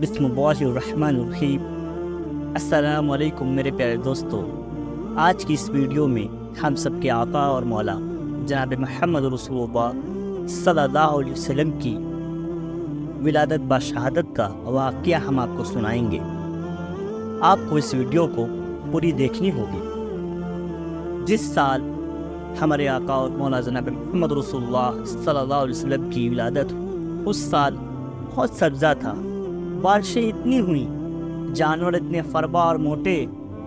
بسم اللہ الرحمن الرحیم۔ السلام علیکم میرے پیارے دوستو، آج کی اس ویڈیو میں ہم سب کے آقا اور مولا جناب محمد رسول اللہ صلی اللہ علیہ وسلم کی ولادت بشہادت کا واقعہ ہم آپ کو سنائیں گے۔ آپ کو اس ویڈیو کو پوری دیکھنی ہوگی۔ جس سال ہمارے آقا اور مولا جناب محمد رسول اللہ صلی اللہ علیہ وسلم کی ولادت اس سال بہت سبزہ تھا، بارشیں اتنی ہوئیں، جانور اتنے فربا اور موٹے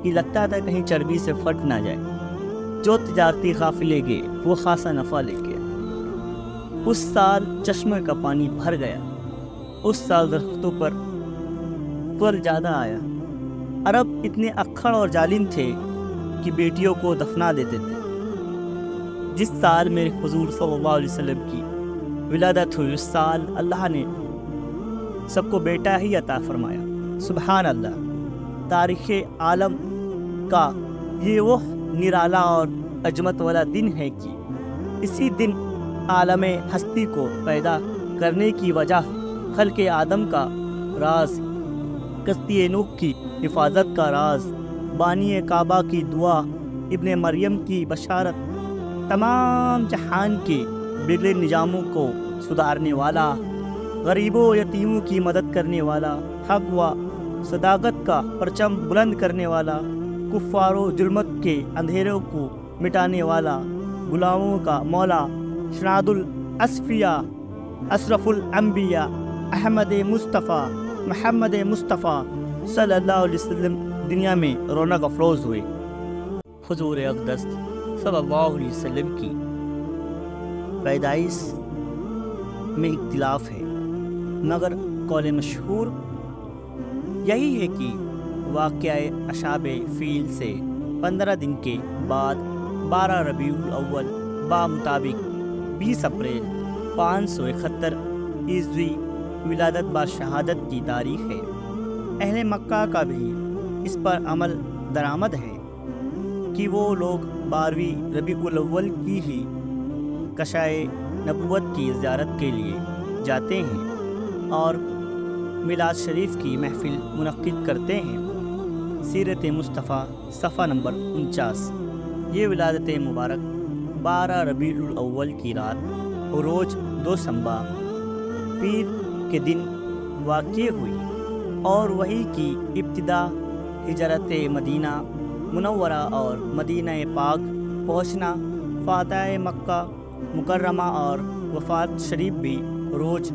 کہ لگتا تھا کہیں چربی سے پھٹ نہ جائے۔ جو تجارتی قافلے گئے وہ خاصا نفع لے گئے۔ اس سال چشمے کا پانی بھر گیا۔ اس سال درختوں پر پھل زیادہ آیا۔ عرب اتنے اکھڑ اور ظالم تھے کہ بیٹیوں کو دفنا دیتے تھے۔ جس سال میرے حضور صلی اللہ علیہ وسلم کی ولادت ہوئی، اس سال اللہ نے سب کو بیٹا ہی عطا فرمایا۔ سبحان اللہ، تاریخ عالم کا یہ وہ نرالا اور عظمت والا دن ہے کہ اسی دن عالم ہستی کو پیدا کرنے کی وجہ خلق آدم کا راز، کشتی نوح کی حفاظت کا راز، بانی کعبہ کی دعا، ابن مریم کی بشارت، تمام جہان کے بگڑے نظاموں کو سدھارنے والا، غریبوں یتیموں کی مدد کرنے والا، حق و صداقت کا پرچم بلند کرنے والا، کفار و ظلمت کے اندھیروں کو مٹانے والا، غلاموں کا مولا، شناد الاصفیاء، اشرف الانبیاء، احمد مصطفیٰ محمد مصطفیٰ صلی اللہ علیہ وسلم دنیا میں رونق افروز ہوئے۔ حضور اقدس صلی اللہ علیہ وسلم کی پیدائش میں اختلاف ہے، مگر قول مشہور یہی ہے کہ واقعہ اصحاب فیل سے 15 دن کے بعد 12 ربیع الاول بمطابق 20 اپریل 571 عیسوی ولادت بشہادت کی تاریخ ہے۔ اہل مکہ کا بھی اس پر عمل درآمد ہے کہ وہ لوگ 12 ربیع الاول کی ہی کشائے نبوت کی زیارت کے لیے جاتے ہیں اور میلاد شریف کی محفل منعقد کرتے ہیں۔ سیرت مصطفیٰ صفحہ نمبر 49۔ یہ ولادت مبارک 12 ربیع الاول کی رات روز دوشنبہ پیر کے دن واقع ہوئی اور وحی کی ابتدا ہجرت مدینہ منورہ اور مدینہ پاک پہنچنا، فاتح مکہ مکرمہ اور وفات شریف بھی روز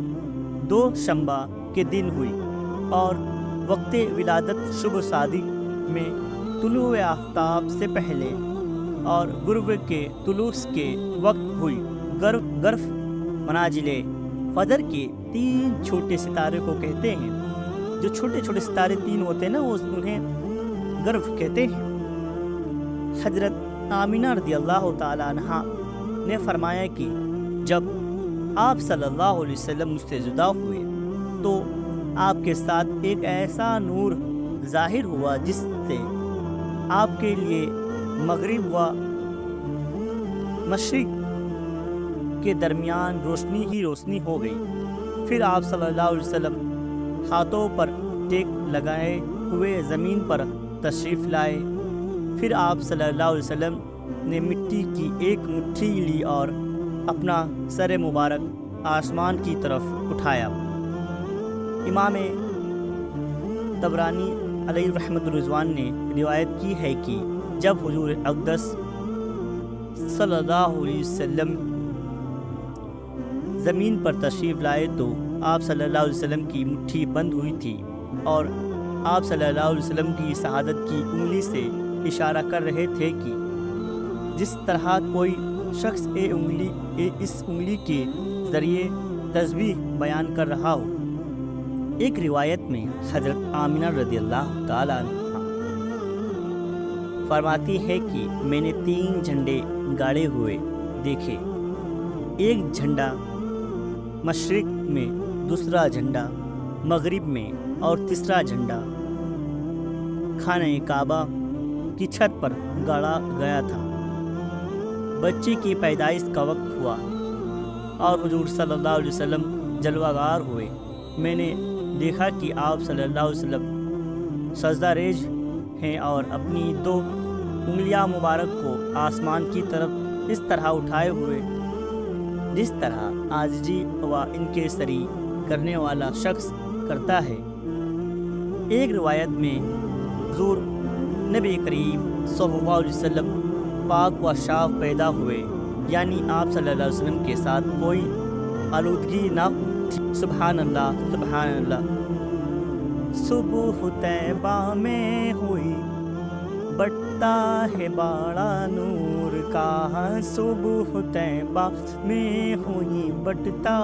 دوشنبہ کے دن ہوئی اور وقت ولادت صبح صادق میں طلوع آفتاب سے پہلے اور غروب کے طلوع کے وقت ہوئی۔ گرف منازل فجر کے 3 چھوٹے ستارے کو کہتے ہیں۔ جو چھوٹے چھوٹے ستارے 3 ہوتے ہیں نا، وہ انہیں گرف کہتے ہیں۔ حضرت آمینہ رضی اللہ تعالی عنہا نے فرمایا کہ جب آپ صلی اللہ علیہ وسلم مجھ سے جدا ہوئے تو آپ کے ساتھ ایک ایسا نور ظاہر ہوا جس سے آپ کے لیے مغرب و مشرق کے درمیان روشنی ہی روشنی ہو گئی۔ پھر آپ صلی اللہ علیہ وسلم ہاتھوں پر ٹیک لگائے ہوئے زمین پر تشریف لائے۔ پھر آپ صلی اللہ علیہ وسلم نے مٹی کی ایک مٹھی لی اور اپنا سر مبارک آسمان کی طرف اٹھایا۔ امام طبرانی علیہ رحمۃ الرضوان نے روایت کی ہے کہ جب حضور اقدس صلی اللہ علیہ وسلم زمین پر تشریف لائے تو آپ صلی اللہ علیہ وسلم کی مٹھی بند ہوئی تھی اور آپ صلی اللہ علیہ وسلم کی شہادت کی انگلی سے اشارہ کر رہے تھے کہ جس طرح کوئی شخص اس انگلی کے ذریعے تسبیح بیان کر رہا ہو۔ ایک روایت میں حضرت آمینہ رضی اللہ تعالیٰ عنہ فرماتی ہے کہ میں نے 3 جھنڈے گاڑے ہوئے دیکھے، ایک جھنڈا مشرق میں، دوسرا جھنڈا مغرب میں اور تیسرا جھنڈا خانہ کعبہ کی چھت پر گاڑا گیا تھا۔ بچے کی پیدائش کا وقت ہوا اور حضور صلی اللہ علیہ وسلم جلوہ گار ہوئے۔ میں نے دیکھا کہ آپ صلی اللہ علیہ وسلم سجدہ ریز ہیں اور اپنی 2 انگلیاں مبارک کو آسمان کی طرف اس طرح اٹھائے ہوئے جس طرح عاجزی و انکساری کرنے والا شخص کرتا ہے۔ ایک روایت میں حضور نبی کریم صلی اللہ علیہ وسلم پاک و صاف پیدا ہوئے، یعنی آپ صلی اللہ علیہ وسلم کے ساتھ کوئی آلودگی نہ تھی۔ سبحان اللہ، سبحان اللہ۔ صبح طیبہ میں ہوئی بٹتا ہے باڑا نور کا، صبح طیبہ میں ہوئی بٹتا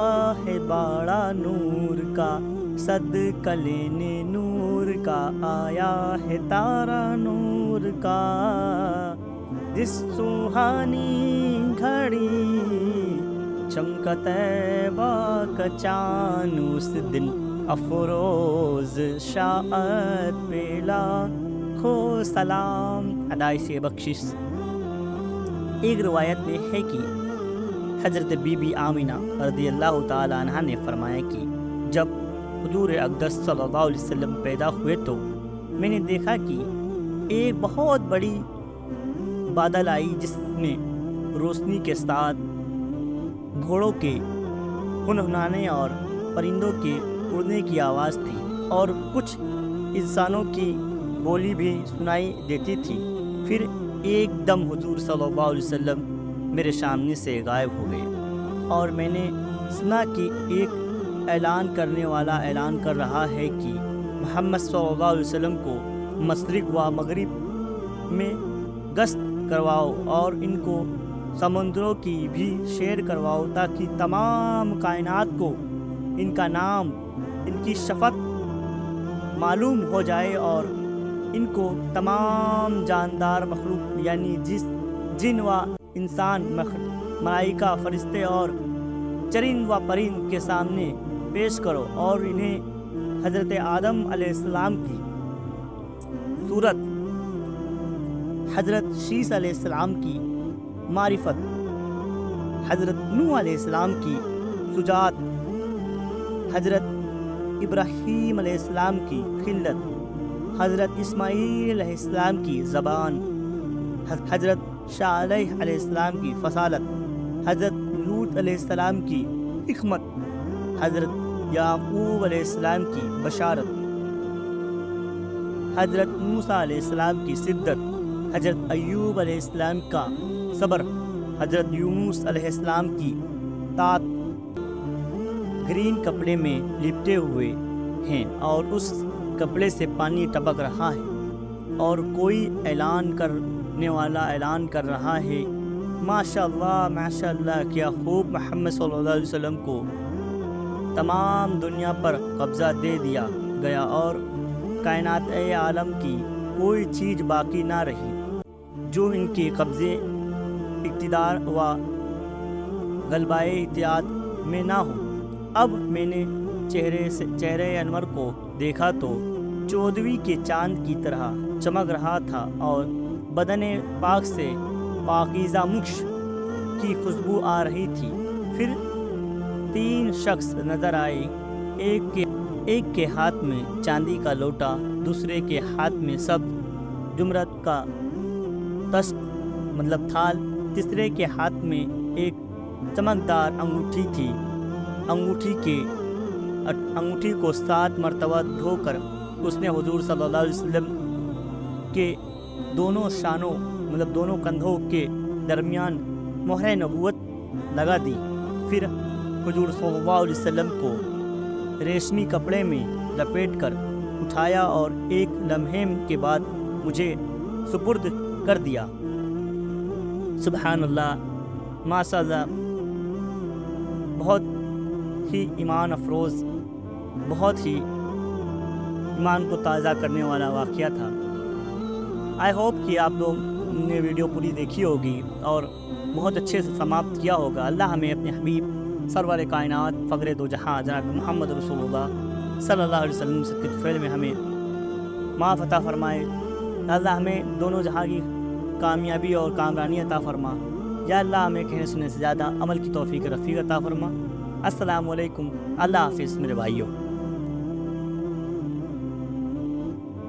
ہے باڑا نور کا، صدقہ لینے نور کا آیا ہے تارا نور کا، جس سوہانی گھڑی چمکا طیبہ کا چاند، اس دن افروز شاعت پہ لاکھوں سلام ادائی سے بخشش۔ ایک روایت میں ہے کہ حضرت بی بی آمینہ رضی اللہ تعالی عنہ نے فرمایا کہ جب حضور اقدس صلی اللہ علیہ وسلم پیدا ہوئے تو میں نے دیکھا کہ ایک بہت بڑی بادل آئی جس میں روشنی کے ساتھ گھوڑوں کے ہنہنانے اور پرندوں کے اڑنے کی آواز تھی، اور کچھ انسانوں کی بولی بھی سنائی دیتی تھی۔ پھر ایک دم حضور صلی اللہ علیہ وسلم میرے سامنے سے غائب ہو گئے، اور میں نے سنا کہ ایک اعلان کرنے والا اعلان کر رہا ہے کہ محمد صلی اللہ علیہ وسلم کو مشرق و مغرب میں گشت کرواؤ اور ان کو سمندروں کی بھی سیر کرواؤ، تاکہ تمام کائنات کو ان کا نام، ان کی شفقت معلوم ہو جائے، اور ان کو تمام جاندار مخلوق یعنی جن و انسان، ملائکہ، فرشتے اور چرند و پرند کے سامنے پیش کرو، اور انہیں حضرت آدم علیہ السلام کی صورت، حضرت شیس علیہ السلام کی معرفت، حضرت نوح علیہ السلام کی شجاعت، حضرت ابراہیم علیہ السلام کی خلت، حضرت اسماعیل علیہ السلام کی زبان، حضرت صالح علیہ السلام کی فصالت، حضرت لوط علیہ السلام کی حکمت، حضرت یعقوب علیہ السلام کی بشارت، حضرت موسیٰ علیہ السلام کی شدت، حضرت ایوب علیہ السلام کا صبر، حضرت یونس علیہ السلام کی طاعت، گرین کپڑے میں لپٹے ہوئے ہیں اور اس کپڑے سے پانی ٹپک رہا ہے، اور کوئی اعلان کرنے والا اعلان کر رہا ہے، ماشاءاللہ ماشاءاللہ، کیا خوب محمد صلی اللہ علیہ وسلم کو تمام دنیا پر قبضہ دے دیا گیا، اور کائنات عالم کی کوئی چیز باقی نہ رہی جو ان کے قبضے، اقتدار و غلبۂ اطاعت میں نہ ہو۔ اب میں نے چہرے انور کو دیکھا تو 14ویں کے چاند کی طرح چمک رہا تھا، اور بدن پاک سے پاکیزہ مشک کی خوشبو آ رہی تھی۔ پھر 3 شخص نظر آئے، ایک کے ہاتھ میں چاندی کا لوٹا، دوسرے کے ہاتھ میں سبز جمرت کا تھال، تیسرے کے ہاتھ میں ایک چمکدار انگوٹھی تھی۔ انگوٹھی کو 7 مرتبہ دھو کر اس نے حضور صلی اللہ علیہ وسلم کے دونوں شانوں دونوں کندھوں کے درمیان مہر نبوت لگا دی۔ پھر حضور صلی اللہ علیہ وسلم کو ریشمی کپڑے میں لپیٹ کر اٹھایا اور ایک لمحے کے بعد مجھے سپرد کر دیا۔ سبحان اللہ، ماشاء اللہ، بہت ہی ایمان افروز، بہت ہی ایمان کو تازہ کرنے والا واقعہ تھا۔ آئی ہوپ کہ آپ لوگ نے ویڈیو پوری دیکھی ہوگی اور بہت اچھے سے سماپت کیا ہوگا۔ اللہ ہمیں اپنے حبیب سرور کائنات فخر دو جہاں جناب محمد رسول اللہ صلی اللہ علیہ وسلم کے فعل میں ہمیں معاف عطا فرمائے۔ اللہ ہمیں دونوں جہاں کی کامیابی اور کامرانی عطا فرما۔ یا اللہ ہمیں کہنے سننے سے زیادہ عمل کی توفیق رفیق عطا فرما۔ السلام علیکم، اللہ حافظ میرے بھائیوں۔